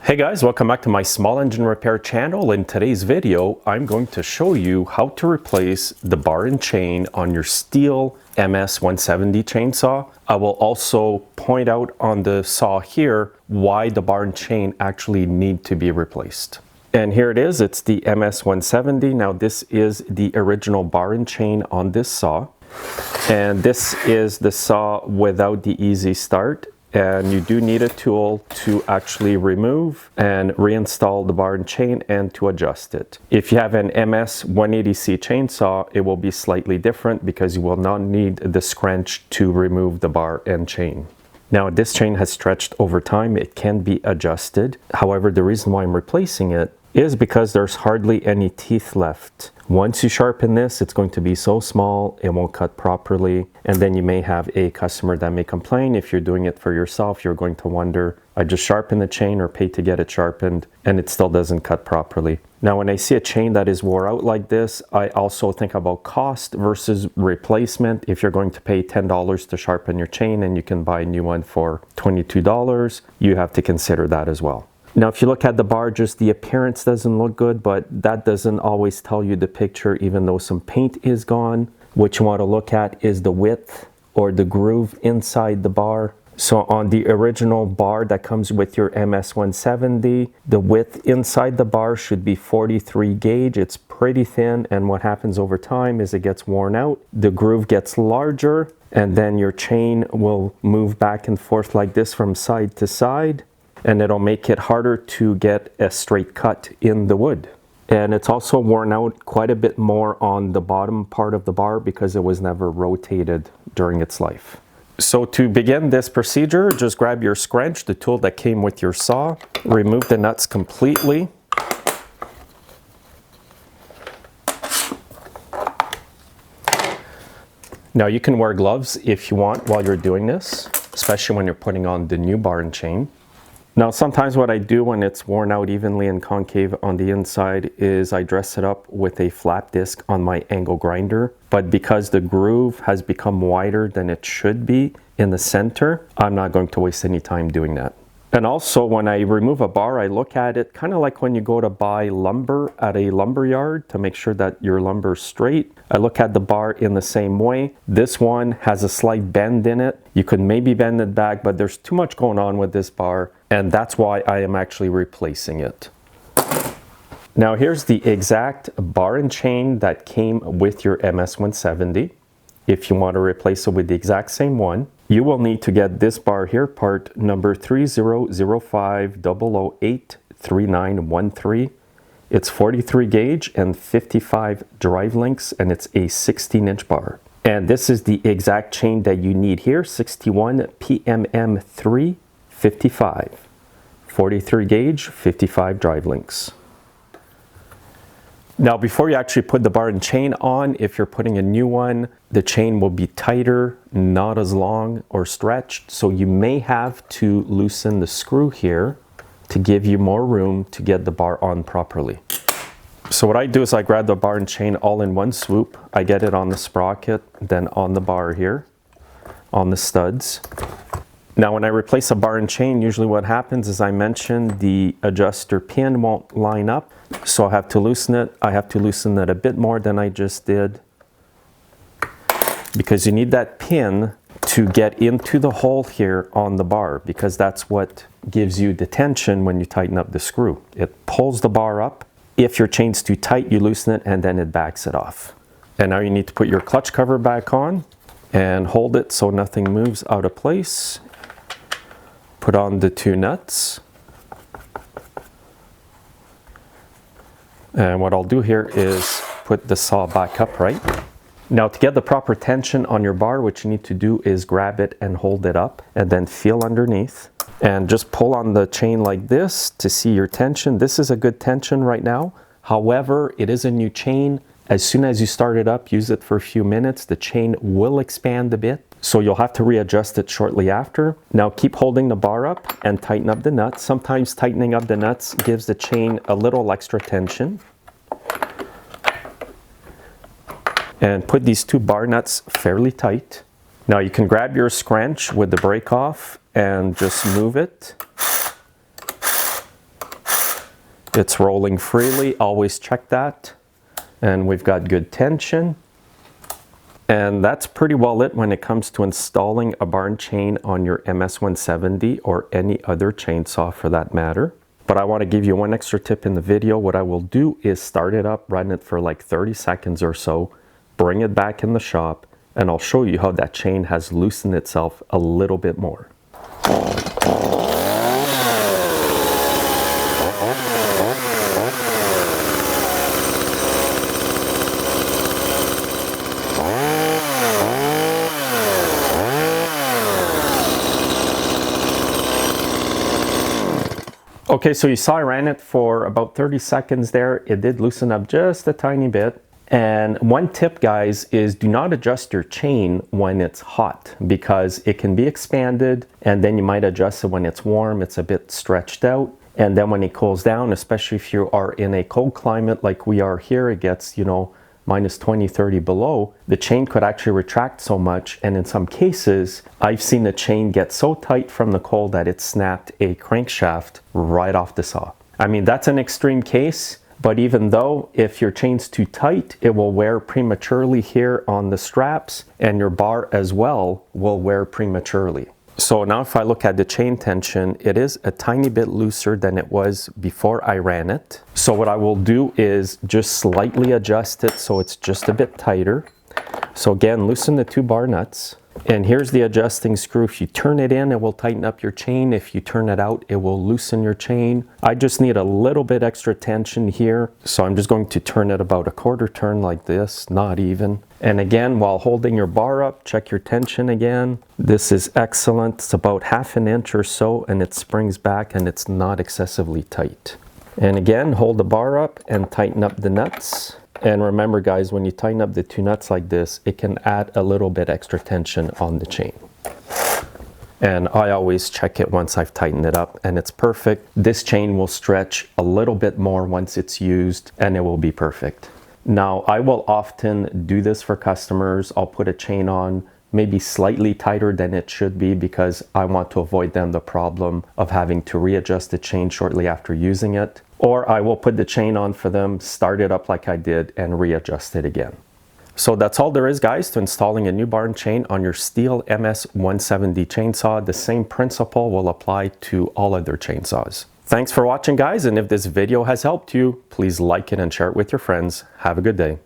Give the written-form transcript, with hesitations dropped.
Hey guys, welcome back to my small engine repair channel. In today's video, I'm going to show you how to replace the bar and chain on your STIHL MS170 chainsaw. I will also point out on the saw here why the bar and chain actually need to be replaced. And here it is, it's the MS170. Now this is the original bar and chain on this saw. And this is the saw without the easy start. And you do need a tool to actually remove and reinstall the bar and chain and to adjust it. If you have an MS180C chainsaw, it will be slightly different because you will not need the scrunch to remove the bar and chain. Now this chain has stretched over time, it can be adjusted. However, the reason why I'm replacing it is because there's hardly any teeth left. Once you sharpen this, it's going to be so small, it won't cut properly. And then you may have a customer that may complain. If you're doing it for yourself, you're going to wonder, I just sharpened the chain or paid to get it sharpened and it still doesn't cut properly. Now, when I see a chain that is wore out like this, I also think about cost versus replacement. If you're going to pay $10 to sharpen your chain and you can buy a new one for $22, you have to consider that as well. Now, if you look at the bar, just the appearance doesn't look good, but that doesn't always tell you the picture, even though some paint is gone. What you want to look at is the width or the groove inside the bar. So on the original bar that comes with your MS170, the width inside the bar should be 43 gauge. It's pretty thin, and what happens over time is it gets worn out. The groove gets larger, and then your chain will move back and forth like this from side to side. And it'll make it harder to get a straight cut in the wood. And it's also worn out quite a bit more on the bottom part of the bar because it was never rotated during its life. So to begin this procedure, just grab your scrunch, the tool that came with your saw, remove the nuts completely. Now you can wear gloves if you want while you're doing this, especially when you're putting on the new bar and chain. Now, sometimes what I do when it's worn out evenly and concave on the inside is I dress it up with a flap disc on my angle grinder. But because the groove has become wider than it should be in the center, I'm not going to waste any time doing that. And also, when I remove a bar, I look at it kind of like when you go to buy lumber at a lumber yard to make sure that your lumber is straight. I look at the bar in the same way. This one has a slight bend in it. You could maybe bend it back, but there's too much going on with this bar, and that's why I am actually replacing it. Now here's the exact bar and chain that came with your MS170. If you want to replace it with the exact same one, you will need to get this bar here, part number 300500083913. It's 43 gauge and 55 drive links, and it's a 16-inch bar. And this is the exact chain that you need here, 61 PMM3 55. 43 gauge, 55 drive links. Now, before you actually put the bar and chain on, if you're putting a new one, the chain will be tighter, not as long or stretched. So you may have to loosen the screw here to give you more room to get the bar on properly. So what I do is I grab the bar and chain all in one swoop. I get it on the sprocket, then on the bar here, on the studs. Now, when I replace a bar and chain, usually what happens is I mentioned the adjuster pin won't line up. So I have to loosen it. I have to loosen it a bit more than I just did, because you need that pin to get into the hole here on the bar, because that's what gives you the tension when you tighten up the screw. It pulls the bar up. If your chain's too tight, you loosen it and then it backs it off. And now you need to put your clutch cover back on and hold it so nothing moves out of place. Put on the two nuts. And what I'll do here is put the saw back upright. Now, to get the proper tension on your bar, what you need to do is grab it and hold it up and then feel underneath and just pull on the chain like this to see your tension. This is a good tension right now. However, it is a new chain. As soon as you start it up, use it for a few minutes, the chain will expand a bit. So you'll have to readjust it shortly after. Now keep holding the bar up and tighten up the nuts. Sometimes tightening up the nuts gives the chain a little extra tension. And put these two bar nuts fairly tight. Now you can grab your scrunch with the brake off and just move it. It's rolling freely, always check that. And we've got good tension. And that's pretty well it when it comes to installing a bar and chain on your MS170 or any other chainsaw for that matter. But I want to give you one extra tip in the video. What I will do is start it up, run it for like 30 seconds or so, bring it back in the shop, and I'll show you how that chain has loosened itself a little bit more. Okay, so you saw I ran it for about 30 seconds there. It did loosen up just a tiny bit. And one tip, guys, is do not adjust your chain when it's hot because it can be expanded, and then you might adjust it when it's warm. It's a bit stretched out. And then when it cools down, especially if you are in a cold climate like we are here, it gets, you know, minus 20, 30 below, the chain could actually retract so much. And in some cases, I've seen the chain get so tight from the cold that it snapped a crankshaft right off the saw. I mean, that's an extreme case, but even though if your chain's too tight, it will wear prematurely here on the straps, and your bar as well will wear prematurely. So now if I look at the chain tension, it is a tiny bit looser than it was before I ran it. So what I will do is just slightly adjust it so it's just a bit tighter. So again, loosen the two bar nuts. And here's the adjusting screw. If you turn it in, it will tighten up your chain. If you turn it out, it will loosen your chain. I just need a little bit extra tension here. So I'm just going to turn it about a quarter turn like this, not even. And again, while holding your bar up, check your tension again. This is excellent. It's about ½ an inch or so, and it springs back and it's not excessively tight. And again, hold the bar up and tighten up the nuts. And remember, guys, when you tighten up the two nuts like this, it can add a little bit extra tension on the chain. And I always check it once I've tightened it up, and it's perfect. This chain will stretch a little bit more once it's used, and it will be perfect. Now, I will often do this for customers. I'll put a chain on maybe slightly tighter than it should be because I want to avoid them the problem of having to readjust the chain shortly after using it. Or I will put the chain on for them, start it up like I did, and readjust it again. So that's all there is, guys, to installing a new bar and chain on your STIHL MS170 chainsaw. The same principle will apply to all other chainsaws. Thanks for watching, guys, and if this video has helped you, please like it and share it with your friends. Have a good day.